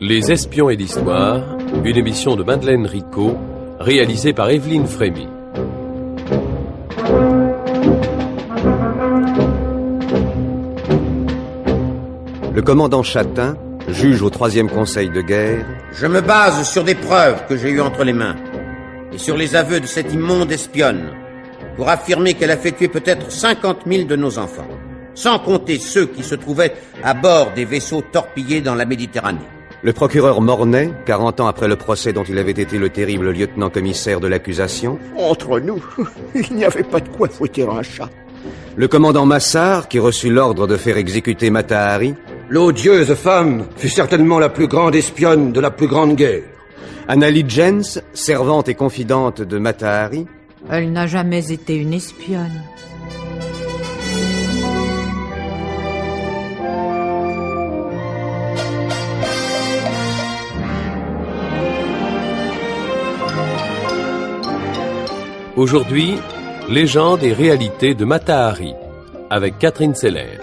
Les espions et l'histoire, une émission de Madeleine Ricot, réalisée par Evelyne Frémy. Le commandant Chatin, juge au 3e conseil de guerre. Je me base sur des preuves que j'ai eues entre les mains et sur les aveux de cette immonde espionne pour affirmer qu'elle a fait tuer peut-être 50 000 de nos enfants, sans compter ceux qui se trouvaient à bord des vaisseaux torpillés dans la Méditerranée. Le procureur Mornay, 40 ans après le procès dont il avait été le terrible lieutenant-commissaire de l'accusation. Entre nous, il n'y avait pas de quoi fouetter un chat. Le commandant Massard, qui reçut l'ordre de faire exécuter Mata Hari. L'odieuse femme fut certainement la plus grande espionne de la plus grande guerre. Annalie Jens, servante et confidente de Mata Hari. Elle n'a jamais été une espionne. Aujourd'hui, légende et réalité de Mata Hari, avec Catherine Seller.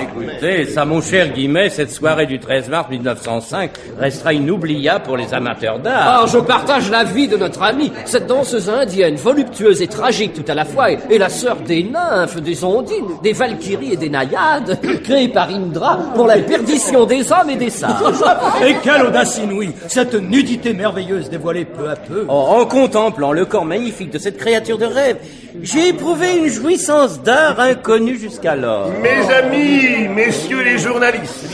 Écoutez, ça, mon cher Guimet, cette soirée du 13 mars 1905 restera inoubliable pour les amateurs d'art. Ah, je partage l'avis de notre amie. Cette danseuse indienne, voluptueuse et tragique tout à la fois, est la sœur des nymphes, des ondines, des valkyries et des naïades, créées par Indra pour la perdition des hommes et des sages. Et quelle audace inouïe, cette nudité merveilleuse dévoilée peu à peu. Oh, en contemplant le corps magnifique de cette créature de rêve, j'ai éprouvé une jouissance d'art inconnue jusqu'alors. Mes amis, messieurs les journalistes,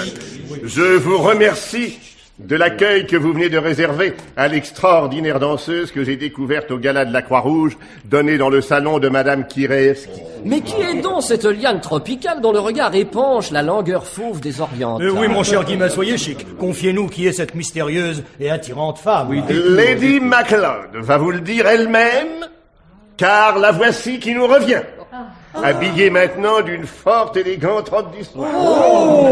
je vous remercie de l'accueil que vous venez de réserver à l'extraordinaire danseuse que j'ai découverte au gala de la Croix-Rouge, donné dans le salon de Madame Kiraevski. Mais qui est donc cette liane tropicale dont le regard épanche la langueur fauve des Orientales? Oui, mon cher Guimet, soyez chic. Confiez-nous qui est cette mystérieuse et attirante femme. Oui, Lady MacLeod va vous le dire elle-même, car la voici qui nous revient. Habillée maintenant d'une forte, élégante robe d'histoire. Oh,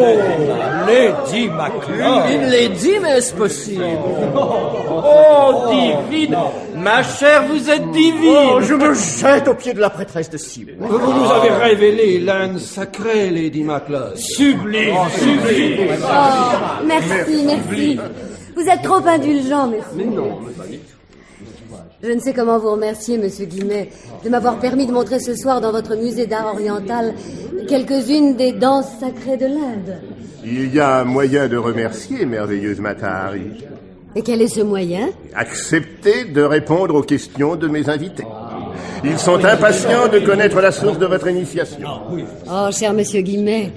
Lady MacLeod. Une lady, mais est-ce possible? Oh, divine! Ma chère, vous êtes divine! Oh, je me jette aux pieds de la prêtresse de Cybèle. Vous nous avez révélé l'Inde sacrée, Lady MacLeod. Sublime, sublime. Oh, merci. Vous êtes trop indulgent, merci. Mais non. Je ne sais comment vous remercier, monsieur Guimet, de m'avoir permis de montrer ce soir dans votre musée d'art oriental quelques-unes des danses sacrées de l'Inde. Il y a un moyen de remercier, merveilleuse Mata Hari. Et quel est ce moyen? Acceptez de répondre aux questions de mes invités. Ils sont impatients de connaître la source de votre initiation. Oh, cher monsieur Guimet,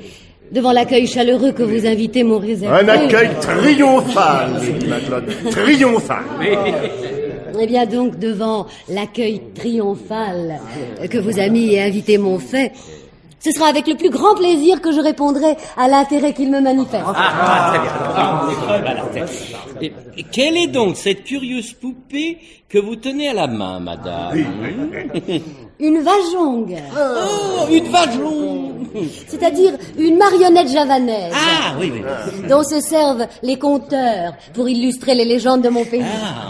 devant l'accueil chaleureux que vous invitez m'ont réservé... Un accueil triomphal, Lady MacLeod. Triomphal. Eh bien donc, devant l'accueil triomphal que vos amis et invités m'ont fait, ce sera avec le plus grand plaisir que je répondrai à l'intérêt qu'ils me manifestent. Très bien. Et quelle est donc cette curieuse poupée que vous tenez à la main, madame? Une vajong. Oh, une vajong. C'est-à-dire une marionnette javanaise. Ah, oui. Dont se servent les conteurs pour illustrer les légendes de mon pays.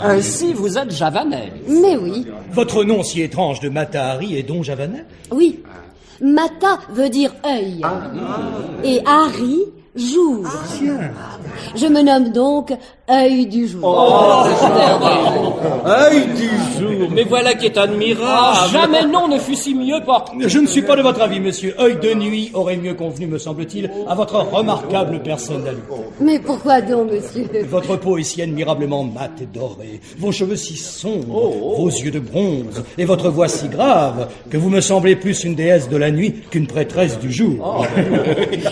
Ainsi, vous êtes javanais. Mais oui. Votre nom si étrange de Mata Hari est donc javanais? Oui. Mata veut dire œil. Et Hari, jour. Je me nomme donc œil du jour. Œil du jour. Mais voilà qui est admirable. Jamais nom ne fut si mieux porté. Je ne suis pas de votre avis, monsieur. Œil de nuit aurait mieux convenu, me semble-t-il, à votre remarquable personnalité. Mais pourquoi donc, monsieur? Votre peau est si admirablement mate et dorée, vos cheveux si sombres, vos yeux de bronze, et votre voix si grave, que vous me semblez plus une déesse de la nuit qu'une prêtresse du jour.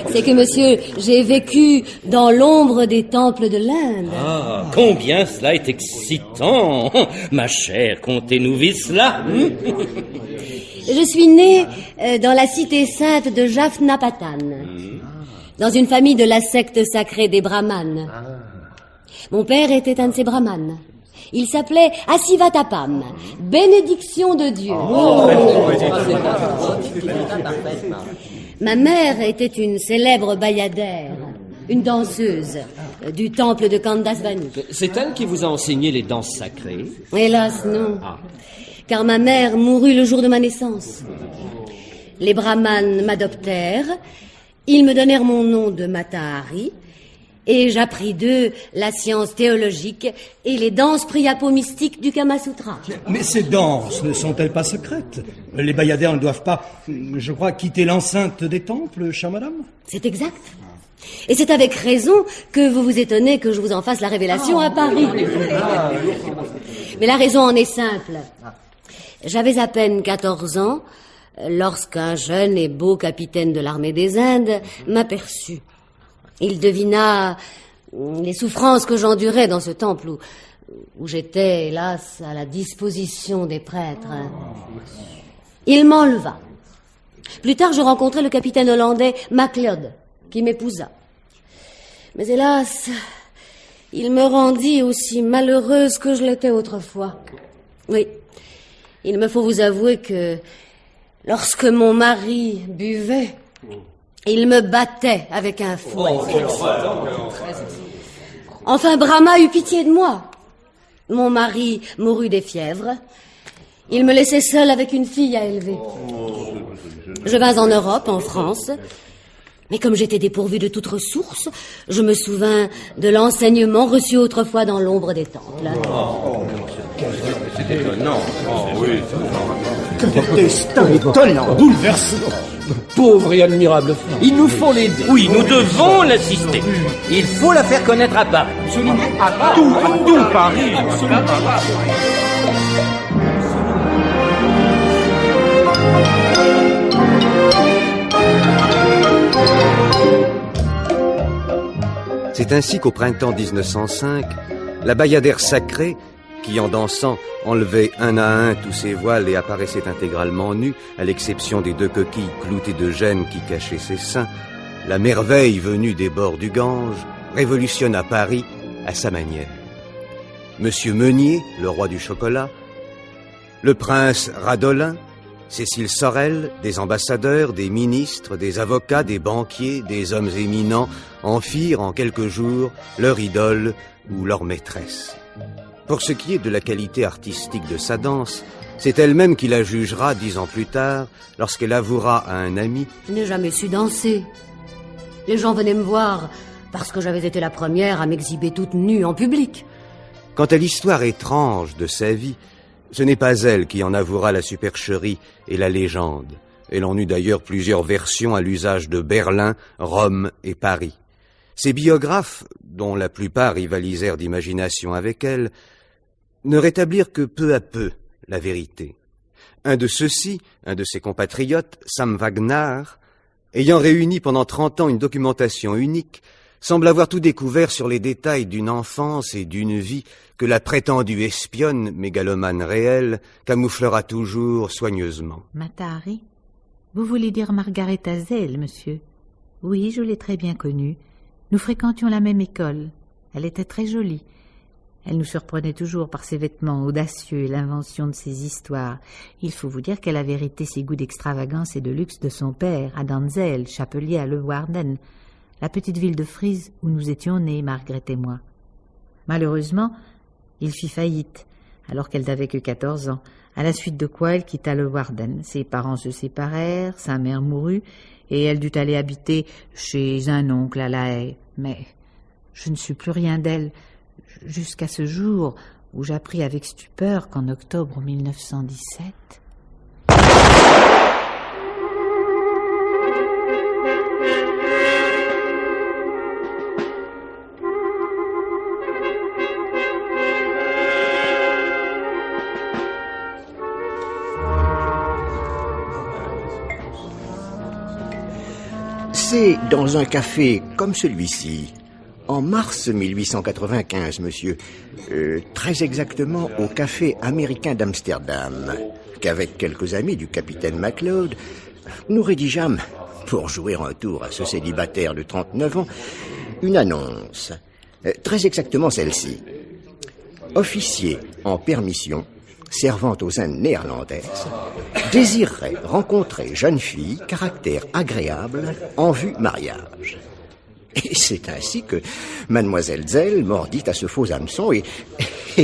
C'est que, monsieur, j'ai vécu dans l'ombre des temples de l'Inde. Ah, combien cela est excitant. Ma chère, contez-nous vite cela. Je suis née dans la cité sainte de Jaffna-Patan, dans une famille de la secte sacrée des Brahmanes. Mon père était un de ces Brahmanes. Il s'appelait Asivatapam, bénédiction de Dieu. Ma mère était une célèbre bayadère, une danseuse du temple de Kandasvani. C'est elle qui vous a enseigné les danses sacrées? Hélas, non. Car ma mère mourut le jour de ma naissance. Les brahmanes m'adoptèrent, ils me donnèrent mon nom de Matahari, et j'appris d'eux la science théologique et les danses priapo-mystiques du Kama Sutra. Mais ces danses ne sont-elles pas secrètes? Les bayadères ne doivent pas, je crois, quitter l'enceinte des temples, chère madame? C'est exact. Et c'est avec raison que vous vous étonnez que je vous en fasse la révélation à Paris. Mais la raison en est simple. J'avais à peine 14 ans lorsqu'un jeune et beau capitaine de l'armée des Indes m'aperçut. Il devina les souffrances que j'endurais dans ce temple où j'étais, hélas, à la disposition des prêtres. Il m'enleva. Plus tard, je rencontrai le capitaine hollandais MacLeod, qui m'épousa. Mais hélas, il me rendit aussi malheureuse que je l'étais autrefois. Oui, il me faut vous avouer que lorsque mon mari buvait, il me battait avec un fouet. Enfin, Brahma eut pitié de moi. Mon mari mourut des fièvres. Il me laissait seule avec une fille à élever. Je vins en Europe, en France. Mais comme j'étais dépourvue de toute ressource, je me souvins de l'enseignement reçu autrefois dans l'ombre des temples. C'est étonnant. Quel destin étonnant, bouleversant. Pauvre et admirable femme. Il nous faut l'aider. Oui, nous devons l'assister. Il faut la faire connaître à Paris. À tout Paris. C'est ainsi qu'au printemps 1905, la bayadère sacrée, qui en dansant enlevait un à un tous ses voiles et apparaissait intégralement nue, à l'exception des 2 coquilles cloutées de gêne qui cachaient ses seins, la merveille venue des bords du Gange révolutionna Paris à sa manière. Monsieur Meunier, le roi du chocolat, le prince Radolin, Cécile Sorel, des ambassadeurs, des ministres, des avocats, des banquiers, des hommes éminents en firent en quelques jours leur idole ou leur maîtresse. Pour ce qui est de la qualité artistique de sa danse, c'est elle-même qui la jugera 10 ans plus tard, lorsqu'elle avouera à un ami « Je n'ai jamais su danser. Les gens venaient me voir parce que j'avais été la première à m'exhiber toute nue en public. » Quant à l'histoire étrange de sa vie, ce n'est pas elle qui en avouera la supercherie et la légende. Elle en eut d'ailleurs plusieurs versions à l'usage de Berlin, Rome et Paris. Ses biographes, dont la plupart rivalisèrent d'imagination avec elle, ne rétablirent que peu à peu la vérité. Un de ceux-ci, un de ses compatriotes, Sam Wagner, ayant réuni pendant 30 ans une documentation unique, semble avoir tout découvert sur les détails d'une enfance et d'une vie que la prétendue espionne, mégalomane réelle, camouflera toujours soigneusement. Matahari? Vous voulez dire Margaret Hazel, monsieur? Oui, je l'ai très bien connue. Nous fréquentions la même école. Elle était très jolie. Elle nous surprenait toujours par ses vêtements audacieux et l'invention de ses histoires. Il faut vous dire qu'elle avait hérité ses goûts d'extravagance et de luxe de son père, à Danzel, chapelier à Leeuwarden, la petite ville de Frise où nous étions nés, Margaret et moi. Malheureusement, il fit faillite, alors qu'elle n'avait que 14 ans, à la suite de quoi elle quitta Leeuwarden. Ses parents se séparèrent, sa mère mourut, et elle dut aller habiter chez un oncle à La Haye. Mais je ne sus plus rien d'elle, jusqu'à ce jour où j'appris avec stupeur qu'en octobre 1917... C'est dans un café comme celui-ci, en mars 1895, monsieur, très exactement au café américain d'Amsterdam, qu'avec quelques amis du capitaine MacLeod, nous rédigeâmes, pour jouer un tour à ce célibataire de 39 ans, une annonce, très exactement celle-ci. Officier en permission, servant aux Indes néerlandaises, désirerait rencontrer jeune fille, caractère agréable, en vue mariage. Et c'est ainsi que Mademoiselle Zell mordit à ce faux hameçon et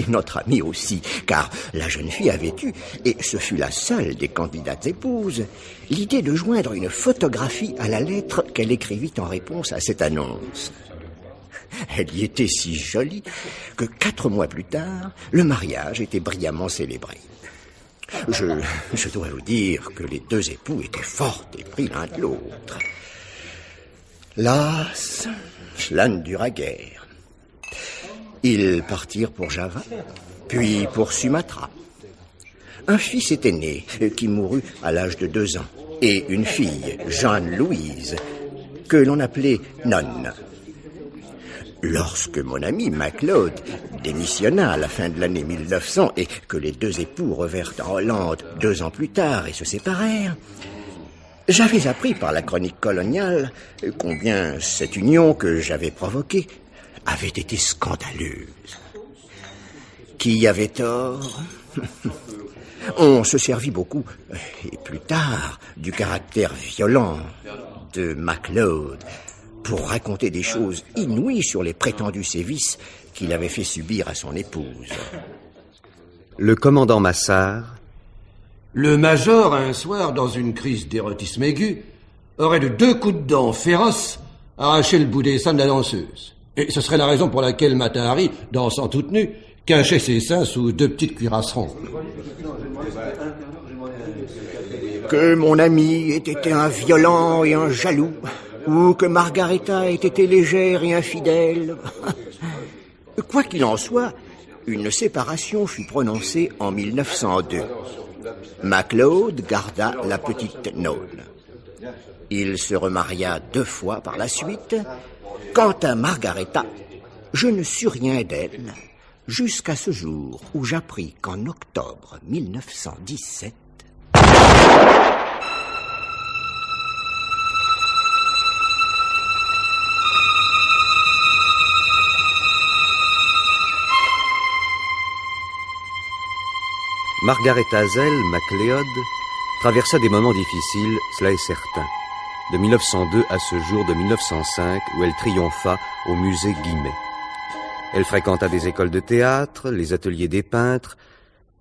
notre amie aussi, car la jeune fille avait eu, et ce fut la seule des candidates épouses, l'idée de joindre une photographie à la lettre qu'elle écrivit en réponse à cette annonce. Elle y était si jolie que 4 mois plus tard, le mariage était brillamment célébré. Je dois vous dire que les 2 époux étaient fort épris l'un de l'autre. Las, cela ne dura guère. Ils partirent pour Java, puis pour Sumatra. Un fils était né, qui mourut à l'âge de 2 ans, et une fille, Jeanne-Louise, que l'on appelait Nonne. Lorsque mon ami MacLeod démissionna à la fin de l'année 1900 et que les 2 époux revinrent en Hollande 2 ans plus tard et se séparèrent, j'avais appris par la chronique coloniale combien cette union que j'avais provoquée avait été scandaleuse. Qui avait tort? On se servit beaucoup, et plus tard, du caractère violent de MacLeod pour raconter des choses inouïes sur les prétendus sévices qu'il avait fait subir à son épouse. Le commandant Massard. Le major, un soir, dans une crise d'érotisme aigu, aurait de 2 coups de dent féroces arraché le bout des seins de la danseuse. Et ce serait la raison pour laquelle Mata Hari, dansant toute nue, cachait ses seins sous 2 petites cuirasses rondes. Que mon ami ait été un violent et un jaloux, ou que Margareta ait été légère et infidèle. Quoi qu'il en soit, une séparation fut prononcée en 1902. MacLeod garda la petite Nonne. Il se remaria 2 fois par la suite. Quant à Margareta, je ne sus rien d'elle, jusqu'à ce jour où j'appris qu'en octobre 1917... Margareta Zell, MacLeod, traversa des moments difficiles, cela est certain, de 1902 à ce jour de 1905 où elle triompha au musée Guimet. Elle fréquenta des écoles de théâtre, les ateliers des peintres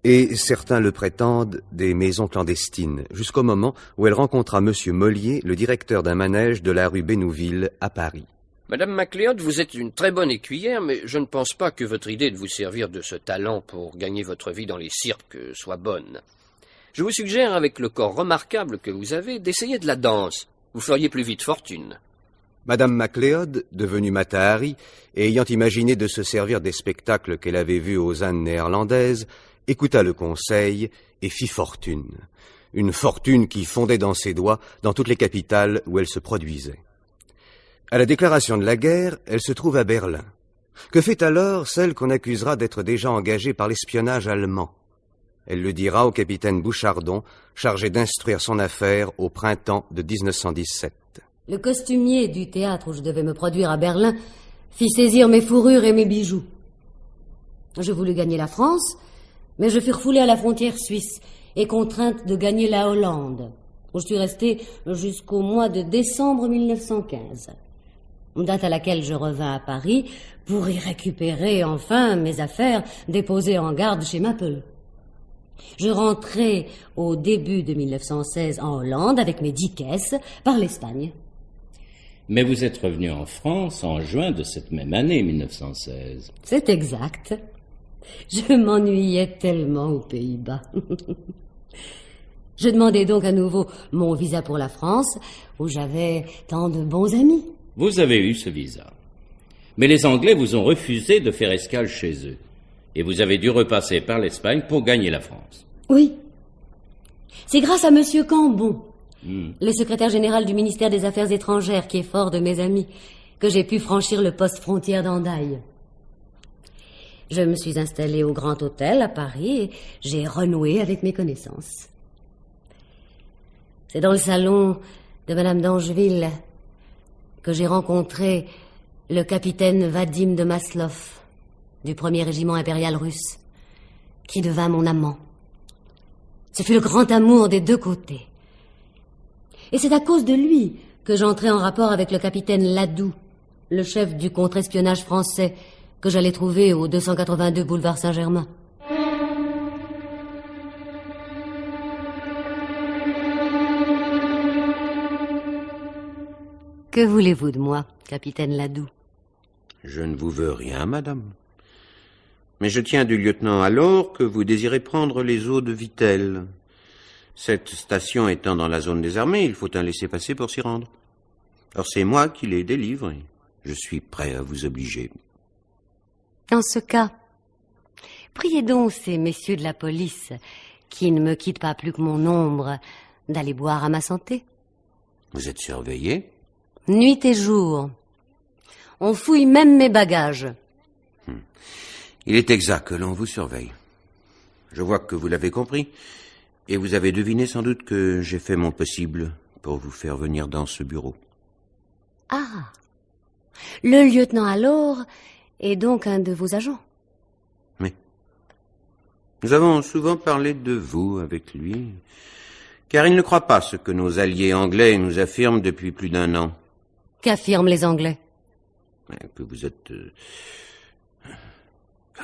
et, certains le prétendent, des maisons clandestines, jusqu'au moment où elle rencontra M. Mollier, le directeur d'un manège de la rue Bénouville à Paris. Madame MacLeod, vous êtes une très bonne écuyère, mais je ne pense pas que votre idée de vous servir de ce talent pour gagner votre vie dans les cirques soit bonne. Je vous suggère, avec le corps remarquable que vous avez, d'essayer de la danse. Vous feriez plus vite fortune. Madame MacLeod, devenue Mata Hari, et ayant imaginé de se servir des spectacles qu'elle avait vus aux Indes néerlandaises, écouta le conseil et fit fortune. Une fortune qui fondait dans ses doigts dans toutes les capitales où elle se produisait. À la déclaration de la guerre, elle se trouve à Berlin. Que fait alors celle qu'on accusera d'être déjà engagée par l'espionnage allemand? Elle le dira au capitaine Bouchardon, chargé d'instruire son affaire au printemps de 1917. Le costumier du théâtre où je devais me produire à Berlin fit saisir mes fourrures et mes bijoux. Je voulus gagner la France, mais je fus refoulée à la frontière suisse et contrainte de gagner la Hollande, où je suis restée jusqu'au mois de décembre 1915. Date à laquelle je revins à Paris pour y récupérer enfin mes affaires déposées en garde chez Maple. Je rentrai au début de 1916 en Hollande avec mes 10 caisses par l'Espagne. Mais vous êtes revenu en France en juin de cette même année 1916. C'est exact. Je m'ennuyais tellement aux Pays-Bas. Je demandai donc à nouveau mon visa pour la France, où j'avais tant de bons amis. Vous avez eu ce visa. Mais les Anglais vous ont refusé de faire escale chez eux. Et vous avez dû repasser par l'Espagne pour gagner la France. Oui. C'est grâce à Monsieur Cambon, le secrétaire général du ministère des Affaires étrangères, qui est fort de mes amis, que j'ai pu franchir le poste frontière d'Andaille. Je me suis installée au Grand Hôtel à Paris et j'ai renoué avec mes connaissances. C'est dans le salon de Madame d'Angeville que j'ai rencontré le capitaine Vadim de Maslov du 1er régiment impérial russe, qui devint mon amant. Ce fut le grand amour des 2 côtés. Et c'est à cause de lui que j'entrai en rapport avec le capitaine Ladoux, le chef du contre-espionnage français que j'allais trouver au 282 boulevard Saint-Germain. Que voulez-vous de moi, capitaine Ladoux? Je ne vous veux rien, madame. Mais je tiens du lieutenant alors que vous désirez prendre les eaux de Vittel. Cette station étant dans la zone des armées, il faut un laissez-passer pour s'y rendre. Or, c'est moi qui les délivre et je suis prêt à vous obliger. En ce cas, priez donc ces messieurs de la police, qui ne me quittent pas plus que mon ombre, d'aller boire à ma santé. Vous êtes surveillé? Nuit et jour. On fouille même mes bagages. Il est exact que l'on vous surveille. Je vois que vous l'avez compris. Et vous avez deviné sans doute que j'ai fait mon possible pour vous faire venir dans ce bureau. Ah, le lieutenant alors est donc un de vos agents? Oui. Nous avons souvent parlé de vous avec lui, car il ne croit pas ce que nos alliés anglais nous affirment depuis plus d'1 an. Qu'affirment les Anglais? Que vous êtes... que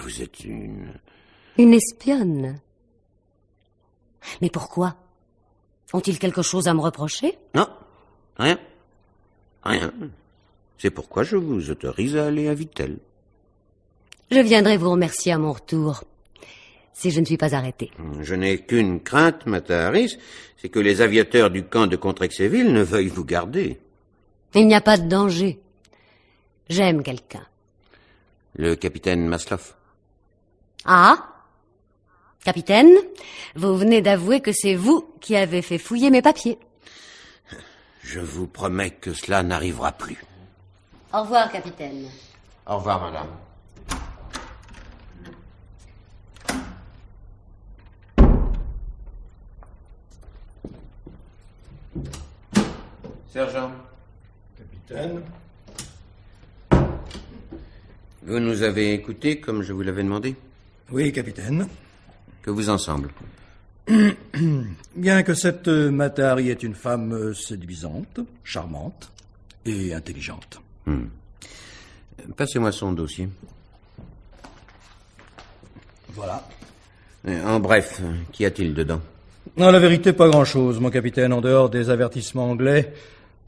vous êtes une... Une espionne. Mais pourquoi? Ont-ils quelque chose à me reprocher? Non, rien. Rien. C'est pourquoi je vous autorise à aller à Vittel. Je viendrai vous remercier à mon retour, si je ne suis pas arrêté. Je n'ai qu'une crainte, Mataharis, c'est que les aviateurs du camp de Contrexéville ne veuillent vous garder. Il n'y a pas de danger. J'aime quelqu'un. Le capitaine Maslov. Ah? Capitaine, vous venez d'avouer que c'est vous qui avez fait fouiller mes papiers. Je vous promets que cela n'arrivera plus. Au revoir, capitaine. Au revoir, madame. Sergent. Capitaine. Vous nous avez écoutés comme je vous l'avais demandé? Oui, capitaine. Que vous en semble? Bien que cette Matahari est une femme séduisante, charmante et intelligente. Passez-moi son dossier. Voilà. En bref, qu'y a-t-il dedans? Non, la vérité, pas grand-chose, mon capitaine, en dehors des avertissements anglais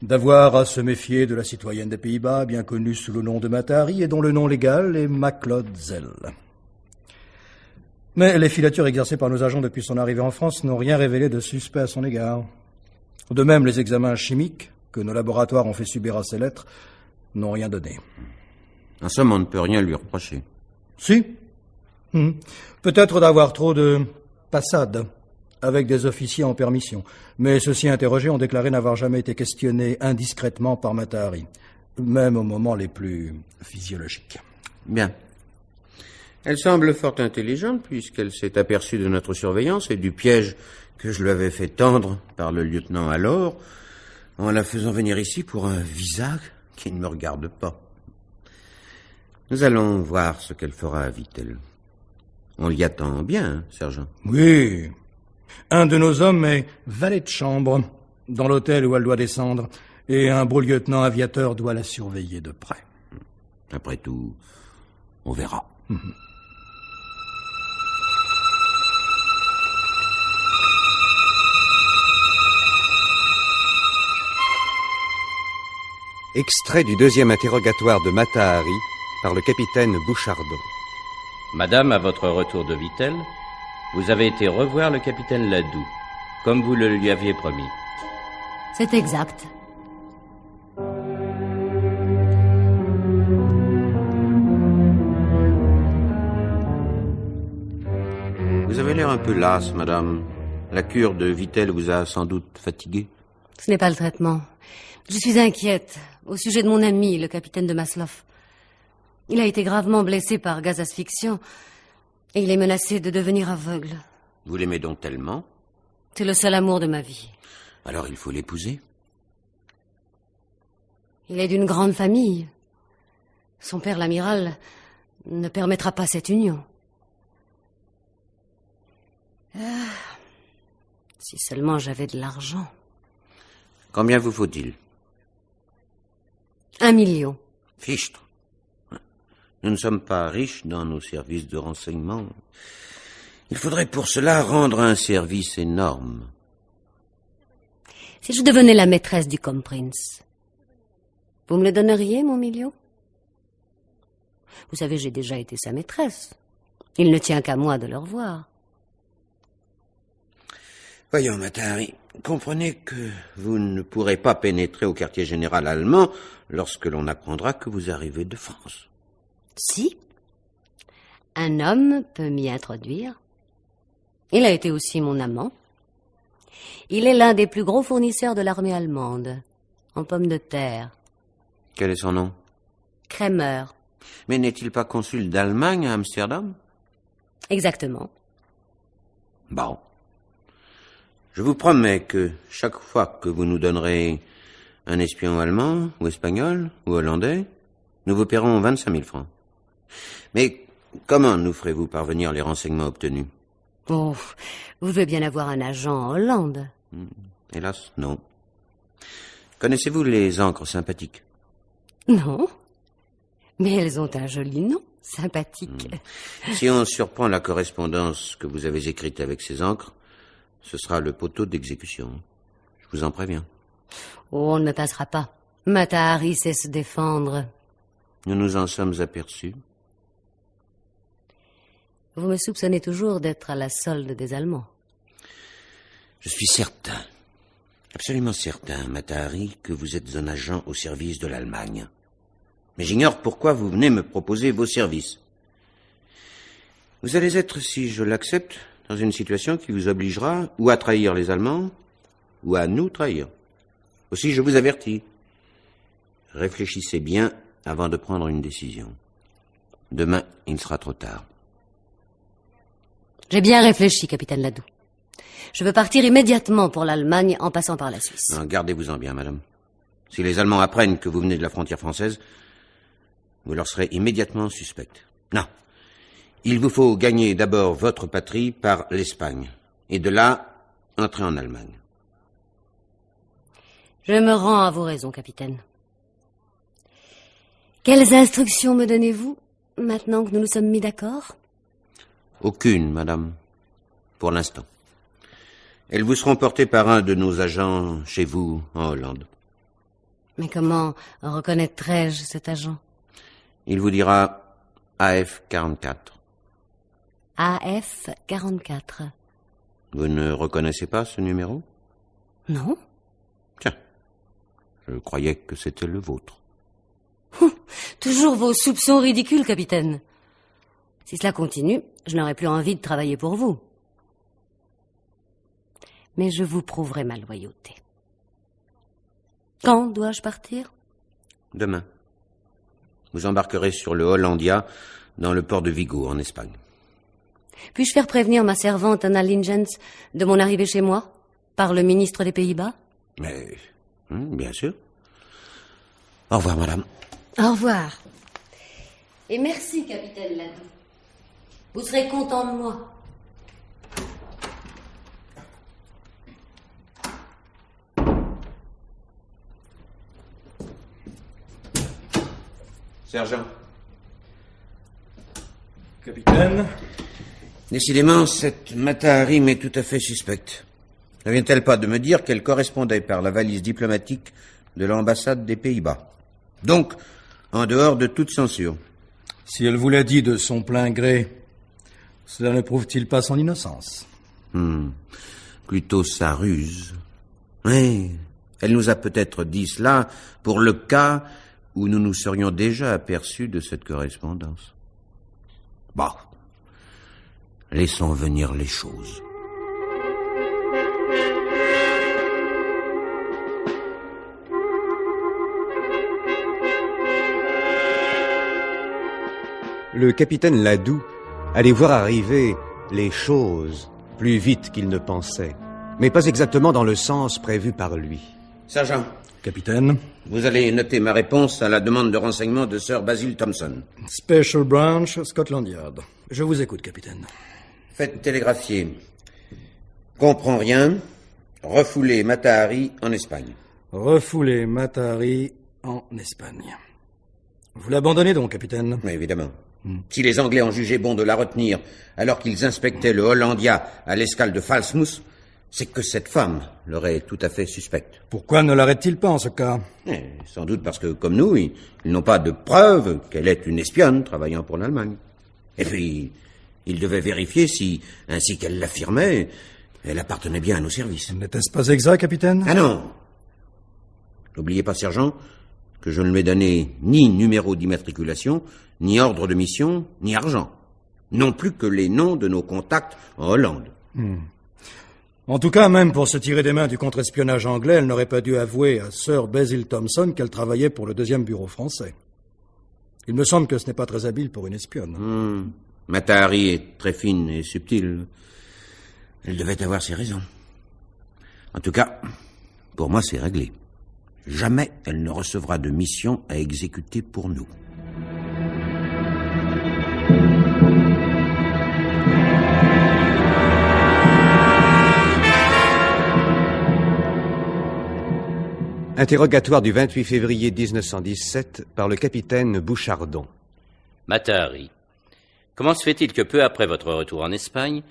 d'avoir à se méfier de la citoyenne des Pays-Bas, bien connue sous le nom de Matahari et dont le nom légal est Macleod Zell. Mais les filatures exercées par nos agents depuis son arrivée en France n'ont rien révélé de suspect à son égard. De même, les examens chimiques que nos laboratoires ont fait subir à ces lettres n'ont rien donné. En somme, on ne peut rien lui reprocher. Si. Peut-être d'avoir trop de passades avec des officiers en permission. Mais ceux-ci interrogés ont déclaré n'avoir jamais été questionnés indiscrètement par Matahari, même aux moments les plus physiologiques. Bien. Elle semble fort intelligente puisqu'elle s'est aperçue de notre surveillance et du piège que je lui avais fait tendre par le lieutenant alors, en la faisant venir ici pour un visa qui ne me regarde pas. Nous allons voir ce qu'elle fera à Vittel. On l'y attend bien, hein, sergent? Oui. Un de nos hommes est valet de chambre dans l'hôtel où elle doit descendre, et un beau lieutenant aviateur doit la surveiller de près. Après tout, on verra. Extrait du 2e interrogatoire de Matahari par le capitaine Bouchardon. Madame, à votre retour de Vittel, vous avez été revoir le capitaine Ladoux, comme vous le lui aviez promis. C'est exact. Vous avez l'air un peu lasse, madame. La cure de Vittel vous a sans doute fatiguée. Ce n'est pas le traitement. Je suis inquiète au sujet de mon ami, le capitaine de Maslov. Il a été gravement blessé par gaz asphyxiant et il est menacé de devenir aveugle. Vous l'aimez donc tellement? C'est le seul amour de ma vie. Alors il faut l'épouser. Il est d'une grande famille. Son père, l'amiral, ne permettra pas cette union. Si seulement j'avais de l'argent. Combien vous faut-il? 1 million. Fichtre. Nous ne sommes pas riches dans nos services de renseignement. Il faudrait pour cela rendre un service énorme. Si je devenais la maîtresse du Comprince, vous me le donneriez, mon million? Vous savez, j'ai déjà été sa maîtresse. Il ne tient qu'à moi de le revoir. Voyons, Matahari, comprenez que vous ne pourrez pas pénétrer au quartier général allemand lorsque l'on apprendra que vous arrivez de France. Si. Un homme peut m'y introduire. Il a été aussi mon amant. Il est l'un des plus gros fournisseurs de l'armée allemande, en pommes de terre. Quel est son nom? Kremer. Mais n'est-il pas consul d'Allemagne à Amsterdam? Exactement. Bon. Je vous promets que chaque fois que vous nous donnerez un espion allemand, ou espagnol, ou hollandais, nous vous paierons 25 000 francs. Mais comment nous ferez-vous parvenir les renseignements obtenus? Oh, vous devez bien avoir un agent en Hollande. Hélas, non. Connaissez-vous les encres sympathiques? Non. Mais elles ont un joli nom, sympathique. Si on surprend la correspondance que vous avez écrite avec ces encres, ce sera le poteau d'exécution. Je vous en préviens. Oh, on ne me passera pas. Matahari sait se défendre. Nous nous en sommes aperçus. Vous me soupçonnez toujours d'être à la solde des Allemands. Je suis certain, absolument certain, Matahari, que vous êtes un agent au service de l'Allemagne. Mais j'ignore pourquoi vous venez me proposer vos services. Vous allez être, si je l'accepte, dans une situation qui vous obligera ou à trahir les Allemands, ou à nous trahir. Aussi, je vous avertis. Réfléchissez bien avant de prendre une décision. Demain, il sera trop tard. J'ai bien réfléchi, capitaine Ladoux. Je veux partir immédiatement pour l'Allemagne en passant par la Suisse. Non, gardez-vous-en bien, madame. Si les Allemands apprennent que vous venez de la frontière française, vous leur serez immédiatement suspecte. Non. Il vous faut gagner d'abord votre patrie par l'Espagne. Et de là, entrer en Allemagne. Je me rends à vos raisons, capitaine. Quelles instructions me donnez-vous, maintenant que nous nous sommes mis d'accord? Aucune, madame. Pour l'instant. Elles vous seront portées par un de nos agents chez vous, en Hollande. Mais comment reconnaîtrai-je cet agent? Il vous dira AF-44. AF-44. Vous ne reconnaissez pas ce numéro? Non. Tiens, je croyais que c'était le vôtre. Toujours vos soupçons ridicules, capitaine. Si cela continue, je n'aurai plus envie de travailler pour vous. Mais je vous prouverai ma loyauté. Quand dois-je partir? Demain. Vous embarquerez sur le Hollandia dans le port de Vigo, en Espagne. Puis-je faire prévenir ma servante Anna Lingens de mon arrivée chez moi, par le ministre des Pays-Bas? Mais, bien sûr. Au revoir, madame. Au revoir. Et merci, capitaine Ladoux. Vous serez content de moi. Sergent. Capitaine. Décidément, cette Matahari m'est tout à fait suspecte. Ne vient-elle pas de me dire qu'elle correspondait par la valise diplomatique de l'ambassade des Pays-Bas? Donc, en dehors de toute censure. Si elle vous l'a dit de son plein gré, cela ne prouve-t-il pas son innocence? Plutôt sa ruse. Oui, elle nous a peut-être dit cela pour le cas où nous nous serions déjà aperçus de cette correspondance. Bon, laissons venir les choses. Le capitaine Ladoux allait voir arriver les choses plus vite qu'il ne pensait, mais pas exactement dans le sens prévu par lui. Sergent. Capitaine. Vous allez noter ma réponse à la demande de renseignement de Sir Basil Thompson. Special Branch, Scotland Yard. Je vous écoute, capitaine. Faites télégraphier. Comprends rien. Refoulez Matahari en Espagne. Refouler Matahari en Espagne. Vous l'abandonnez donc, capitaine? Oui, évidemment. Si les Anglais ont jugé bon de la retenir alors qu'ils inspectaient le Hollandia à l'escale de Falsmouth, c'est que cette femme leur est tout à fait suspecte. Pourquoi ne l'arrête-t-il pas en ce cas? Sans doute parce que, comme nous, ils n'ont pas de preuve qu'elle est une espionne travaillant pour l'Allemagne. Et puis, ils devaient vérifier si, ainsi qu'elle l'affirmait, elle appartenait bien à nos services. N'était-ce pas exact, capitaine? Ah non! N'oubliez pas, sergent, que je ne lui ai donné ni numéro d'immatriculation, ni ordre de mission, ni argent. Non plus que les noms de nos contacts en Hollande. En tout cas, même pour se tirer des mains du contre-espionnage anglais, elle n'aurait pas dû avouer à Sir Basil Thompson qu'elle travaillait pour le 2e bureau français. Il me semble que ce n'est pas très habile pour une espionne. Mata Hari est très fine et subtile. Elle devait avoir ses raisons. En tout cas, pour moi, c'est réglé. Jamais elle ne recevra de mission à exécuter pour nous. Interrogatoire du 28 février 1917 par le capitaine Bouchardon. Mata Hari, comment se fait-il que peu après votre retour en Espagne,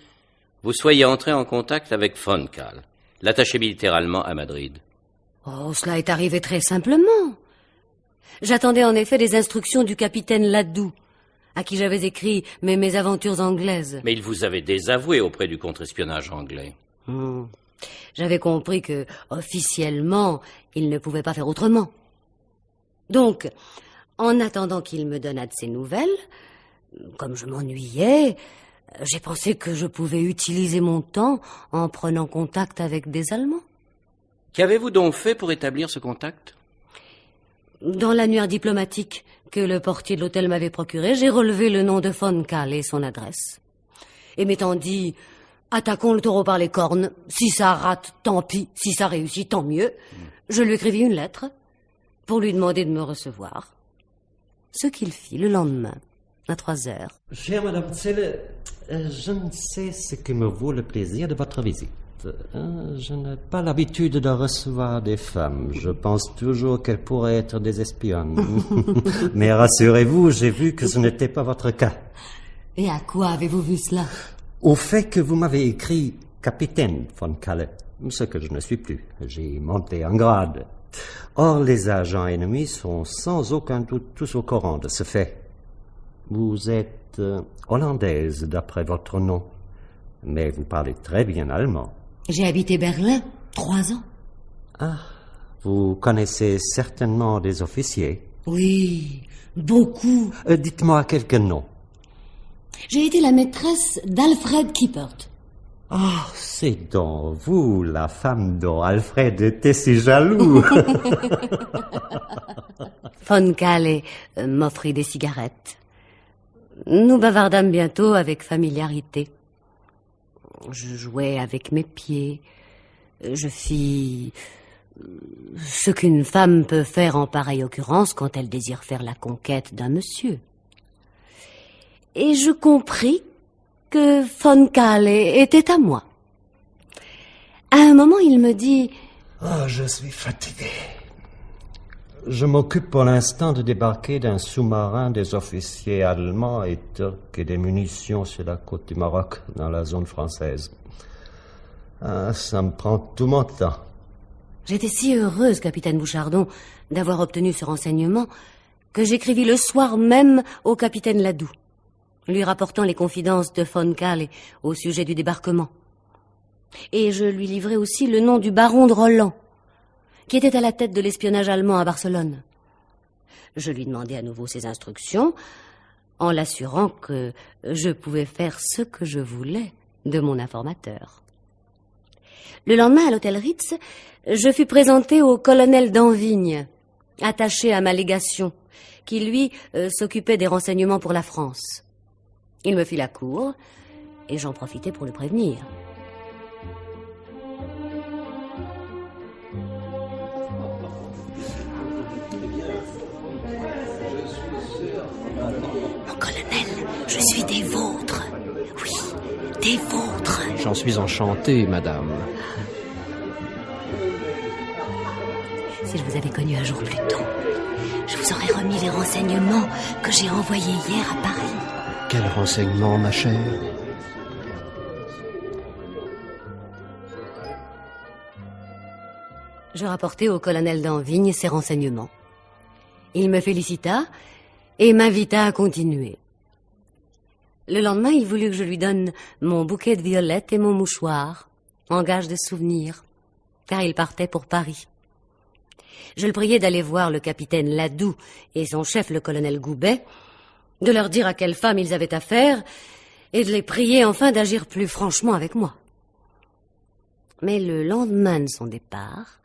vous soyez entré en contact avec von Kahl, l'attaché militaire allemand à Madrid? Oh, cela est arrivé très simplement. J'attendais en effet des instructions du capitaine Ladoux, à qui j'avais écrit mes mésaventures anglaises. Mais il vous avait désavoué auprès du contre-espionnage anglais. J'avais compris que, officiellement, il ne pouvait pas faire autrement. Donc, en attendant qu'il me donnât de ses nouvelles, comme je m'ennuyais, j'ai pensé que je pouvais utiliser mon temps en prenant contact avec des Allemands. Qu'avez-vous donc fait pour établir ce contact? Dans l'annuaire diplomatique que le portier de l'hôtel m'avait procuré, j'ai relevé le nom de von Kahl et son adresse. Et m'étant dit, attaquons le taureau par les cornes, si ça rate, tant pis, si ça réussit, tant mieux, je lui écrivis une lettre pour lui demander de me recevoir. Ce qu'il fit le lendemain, à 3 heures. Chère Madame Zelle, je ne sais ce que me vaut le plaisir de votre visite. Je n'ai pas l'habitude de recevoir des femmes. Je pense toujours qu'elles pourraient être des espionnes. Mais rassurez-vous, j'ai vu que ce n'était pas votre cas. Et à quoi avez-vous vu cela? Au fait que vous m'avez écrit capitaine von Kahl, ce que je ne suis plus. J'ai monté en grade. Or, les agents ennemis sont sans aucun doute tous au courant de ce fait. Vous êtes hollandaise d'après votre nom, mais vous parlez très bien allemand. J'ai habité Berlin 3 ans. Ah, vous connaissez certainement des officiers. Oui, beaucoup. Dites-moi quelques noms. J'ai été la maîtresse d'Alfred Kiepert. Ah, c'est donc vous, la femme dont Alfred était si jaloux. Von Kahl m'offrit des cigarettes. Nous bavardâmes bientôt avec familiarité. Je jouais avec mes pieds. Je fis ce qu'une femme peut faire en pareille occurrence quand elle désire faire la conquête d'un monsieur. Et je compris que von Kahl était à moi. À un moment, il me dit... Oh, je suis fatigué. Je m'occupe pour l'instant de débarquer d'un sous-marin des officiers allemands et turcs et des munitions sur la côte du Maroc, dans la zone française. Ah, ça me prend tout mon temps. J'étais si heureuse, capitaine Bouchardon, d'avoir obtenu ce renseignement, que j'écrivis le soir même au capitaine Ladoux, lui rapportant les confidences de von Kahl au sujet du débarquement. Et je lui livrai aussi le nom du baron de Roland, qui était à la tête de l'espionnage allemand à Barcelone. Je lui demandai à nouveau ses instructions, en l'assurant que je pouvais faire ce que je voulais de mon informateur. Le lendemain, à l'hôtel Ritz, je fus présentée au colonel d'Anvigne, attaché à ma légation, qui, lui, s'occupait des renseignements pour la France. Il me fit la cour, et j'en profitai pour le prévenir. Mon colonel, je suis des vôtres. Oui, des vôtres. J'en suis enchanté, madame. Si je vous avais connu un jour plus tôt, je vous vous aurez remis les renseignements que j'ai envoyés hier à Paris. Quel renseignement, ma chère? Je rapportai au colonel d'Anvigne ces renseignements. Il me félicita et m'invita à continuer. Le lendemain, il voulut que je lui donne mon bouquet de violettes et mon mouchoir, en gage de souvenir, car il partait pour Paris. Je le priai d'aller voir le capitaine Ladoux et son chef, le colonel Goubet, de leur dire à quelle femme ils avaient affaire, et de les prier enfin d'agir plus franchement avec moi. Mais le lendemain de son départ,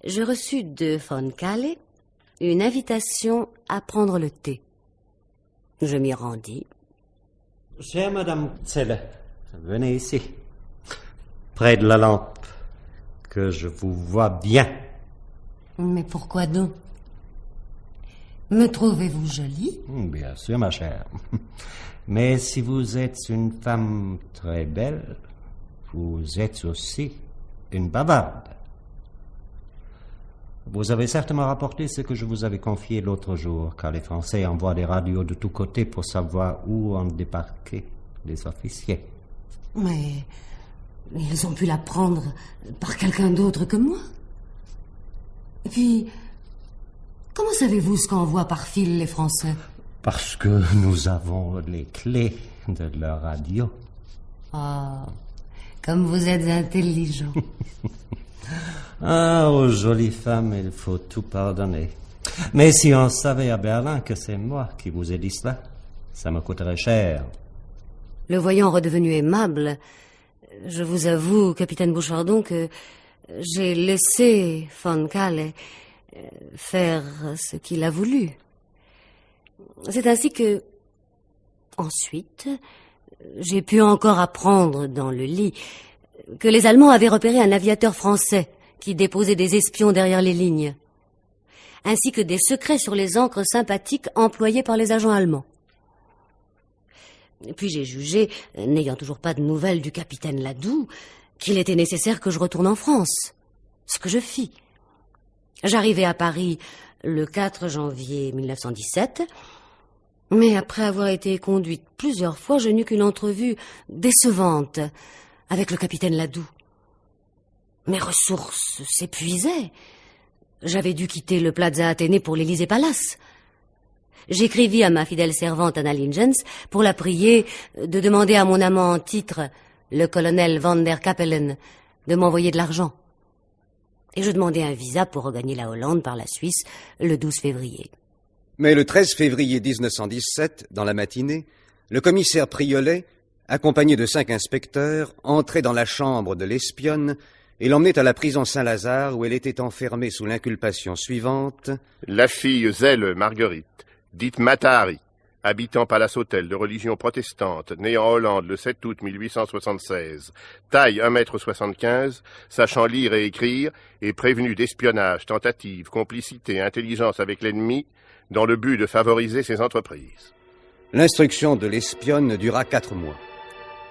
je reçus de von Kalle une invitation à prendre le thé. Je m'y rendis. Chère Madame Zelle, venez ici, près de la lampe, que je vous vois bien. Mais pourquoi donc? Me trouvez-vous jolie? Bien sûr, ma chère. Mais si vous êtes une femme très belle, vous êtes aussi une bavarde. Vous avez certainement rapporté ce que je vous avais confié l'autre jour, car les Français envoient des radios de tous côtés pour savoir où ont débarqué les officiers. Mais ils ont pu la prendre par quelqu'un d'autre que moi. Et puis, comment savez-vous ce qu'envoient par fil les Français? Parce que nous avons les clés de leur radio. Ah, comme vous êtes intelligent. Ah, aux jolies femmes, il faut tout pardonner. Mais si on savait à Berlin que c'est moi qui vous ai dit cela, ça me coûterait cher. Le voyant redevenu aimable, je vous avoue, capitaine Bouchardon, que j'ai laissé von Kalle faire ce qu'il a voulu. C'est ainsi que, ensuite, j'ai pu encore apprendre dans le lit que les Allemands avaient repéré un aviateur français qui déposait des espions derrière les lignes, ainsi que des secrets sur les encres sympathiques employées par les agents allemands. Puis j'ai jugé, n'ayant toujours pas de nouvelles du capitaine Ladoux, qu'il était nécessaire que je retourne en France, ce que je fis. J'arrivai à Paris le 4 janvier 1917, mais après avoir été conduite plusieurs fois, je n'eus qu'une entrevue décevante avec le capitaine Ladoux. Mes ressources s'épuisaient. J'avais dû quitter le Plaza Athénée pour l'Élysée Palace. J'écrivis à ma fidèle servante Anna Lingens pour la prier de demander à mon amant en titre, le colonel Van der Capellen, de m'envoyer de l'argent. Et je demandai un visa pour regagner la Hollande par la Suisse le 12 février. Mais le 13 février 1917, dans la matinée, le commissaire Priolet, accompagné de 5 inspecteurs, entrait dans la chambre de l'espionne et l'emmenait à la prison Saint-Lazare où elle était enfermée sous l'inculpation suivante. La fille Zelle Marguerite, dite Matahari, habitant Palace Hotel de religion protestante, née en Hollande le 7 août 1876, taille 1,75 m, sachant lire et écrire, et prévenue d'espionnage, tentative, complicité, intelligence avec l'ennemi, dans le but de favoriser ses entreprises. L'instruction de l'espionne dura 4 mois.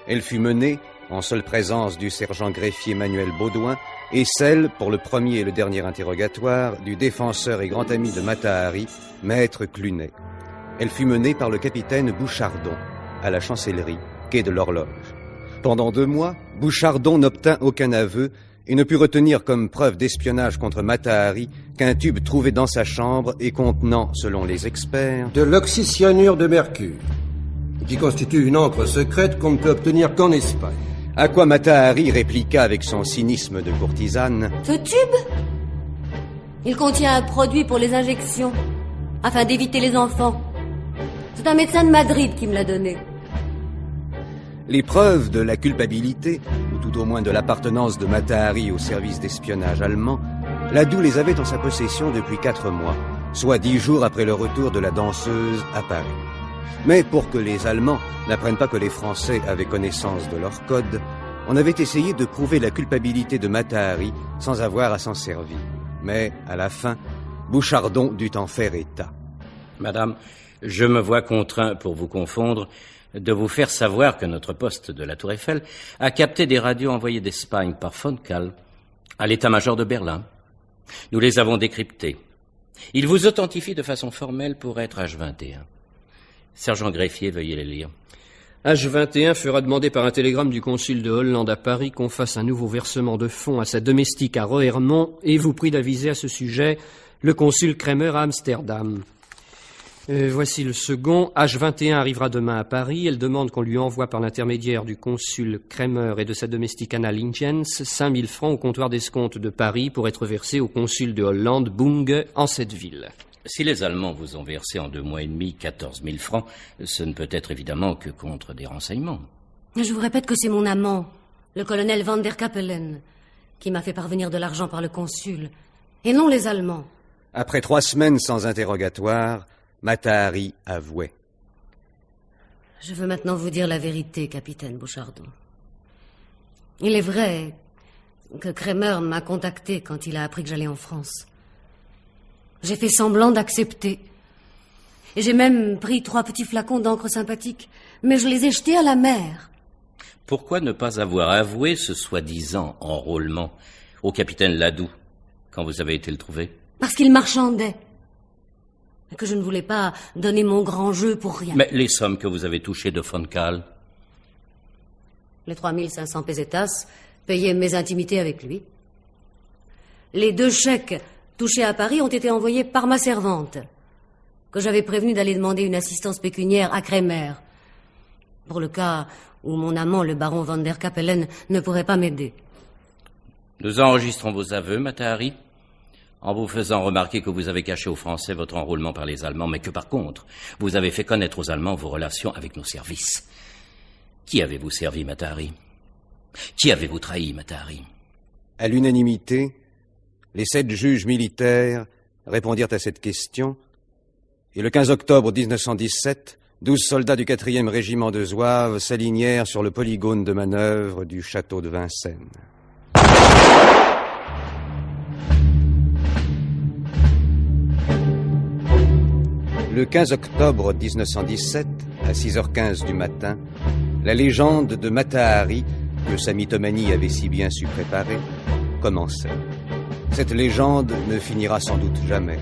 Elle fut menée, en seule présence du sergent greffier Manuel Baudouin, et celle, pour le premier et le dernier interrogatoire, du défenseur et grand ami de Matahari, maître Clunet. Elle fut menée par le capitaine Bouchardon, à la chancellerie, quai de l'Horloge. Pendant 2 mois, Bouchardon n'obtint aucun aveu et ne put retenir comme preuve d'espionnage contre Matahari qu'un tube trouvé dans sa chambre et contenant, selon les experts, de l'oxycyanure de mercure, qui constitue une encre secrète qu'on ne peut obtenir qu'en Espagne. À quoi Matahari répliqua avec son cynisme de courtisane: Ce tube? Il contient un produit pour les injections, afin d'éviter les enfants. C'est un médecin de Madrid qui me l'a donné. Les preuves de la culpabilité, ou tout au moins de l'appartenance de Matahari au service d'espionnage allemand, Ladoux les avait en sa possession depuis 4 mois, soit 10 jours après le retour de la danseuse à Paris. Mais pour que les Allemands n'apprennent pas que les Français avaient connaissance de leur code, on avait essayé de prouver la culpabilité de Matahari sans avoir à s'en servir. Mais, à la fin, Bouchardon dut en faire état. Madame, je me vois contraint, pour vous confondre, de vous faire savoir que notre poste de la Tour Eiffel a capté des radios envoyées d'Espagne par von Kalle à l'état-major de Berlin. Nous les avons décryptées. Il vous authentifie de façon formelle pour être H21. Sergent greffier, veuillez les lire. H21 fera demander par un télégramme du consul de Hollande à Paris qu'on fasse un nouveau versement de fonds à sa domestique à Roermond et vous prie d'aviser à ce sujet le consul Kremer à Amsterdam. Voici le second. H21 arrivera demain à Paris. Elle demande qu'on lui envoie par l'intermédiaire du consul Kremer et de sa domestique Anna Lingens 5 000 francs au comptoir d'escompte de Paris pour être versés au consul de Hollande, Bunge, en cette ville. Si les Allemands vous ont versé en 2 mois et demi 14 000 francs, ce ne peut être évidemment que contre des renseignements. Je vous répète que c'est mon amant, le colonel Van der Kapellen, qui m'a fait parvenir de l'argent par le consul, et non les Allemands. Après 3 semaines sans interrogatoire, Mata Hari avouait. Je veux maintenant vous dire la vérité, capitaine Bouchardon. Il est vrai que Kremer m'a contacté quand il a appris que j'allais en France. J'ai fait semblant d'accepter. Et j'ai même pris 3 petits flacons d'encre sympathique, mais je les ai jetés à la mer. Pourquoi ne pas avoir avoué ce soi-disant enrôlement au capitaine Ladoux quand vous avez été le trouver? Parce qu'il marchandait. Et que je ne voulais pas donner mon grand jeu pour rien. Mais les sommes que vous avez touchées de Von Kahl? Les 3500 pesetas payaient mes intimités avec lui. Les 2 chèques touchés à Paris ont été envoyés par ma servante, que j'avais prévenue d'aller demander une assistance pécuniaire à Kremer, pour le cas où mon amant, le baron Van der Kapellen, ne pourrait pas m'aider. Nous enregistrons vos aveux, Mata Hari, en vous faisant remarquer que vous avez caché aux Français votre enrôlement par les Allemands, mais que par contre, vous avez fait connaître aux Allemands vos relations avec nos services. Qui avez-vous servi, Mata Hari? Qui avez-vous trahi, Mata Hari? À l'unanimité, les 7 juges militaires répondirent à cette question, et le 15 octobre 1917, 12 soldats du 4e régiment de Zouaves s'alignèrent sur le polygone de manœuvre du château de Vincennes. Le 15 octobre 1917, à 6h15 du matin, la légende de Mata Hari, que sa mythomanie avait si bien su préparer, commençait. Cette légende ne finira sans doute jamais.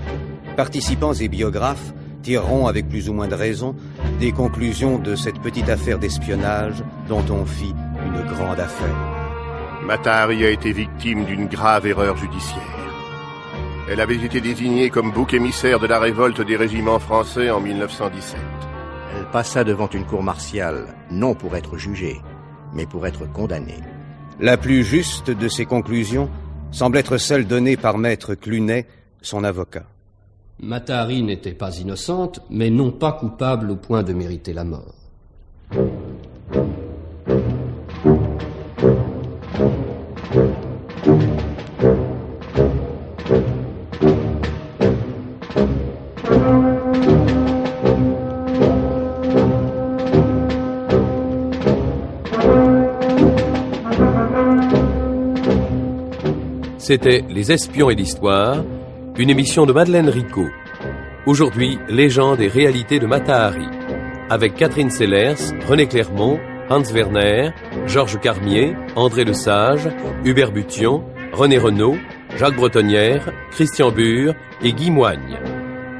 Participants et biographes tireront avec plus ou moins de raison des conclusions de cette petite affaire d'espionnage dont on fit une grande affaire. Mata Hari a été victime d'une grave erreur judiciaire. Elle avait été désignée comme bouc émissaire de la révolte des régiments français en 1917. Elle passa devant une cour martiale, non pour être jugée, mais pour être condamnée. La plus juste de ces conclusions semble être celle donnée par maître Clunet, son avocat. Mata Hari n'était pas innocente, mais non pas coupable au point de mériter la mort. C'était Les Espions et l'Histoire, une émission de Madeleine Ricot. Aujourd'hui, légende et réalité de Mata Hari, avec Catherine Sellers, René Clermont, Hans Werner, Georges Carmier, André Lesage, Hubert Bution, René Renaud, Jacques Bretonnière, Christian Bure et Guy Moigne.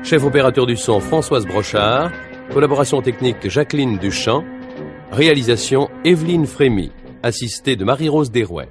Chef opérateur du son Françoise Brochard, collaboration technique Jacqueline Duchamp, réalisation Evelyne Frémy, assistée de Marie-Rose Derouet.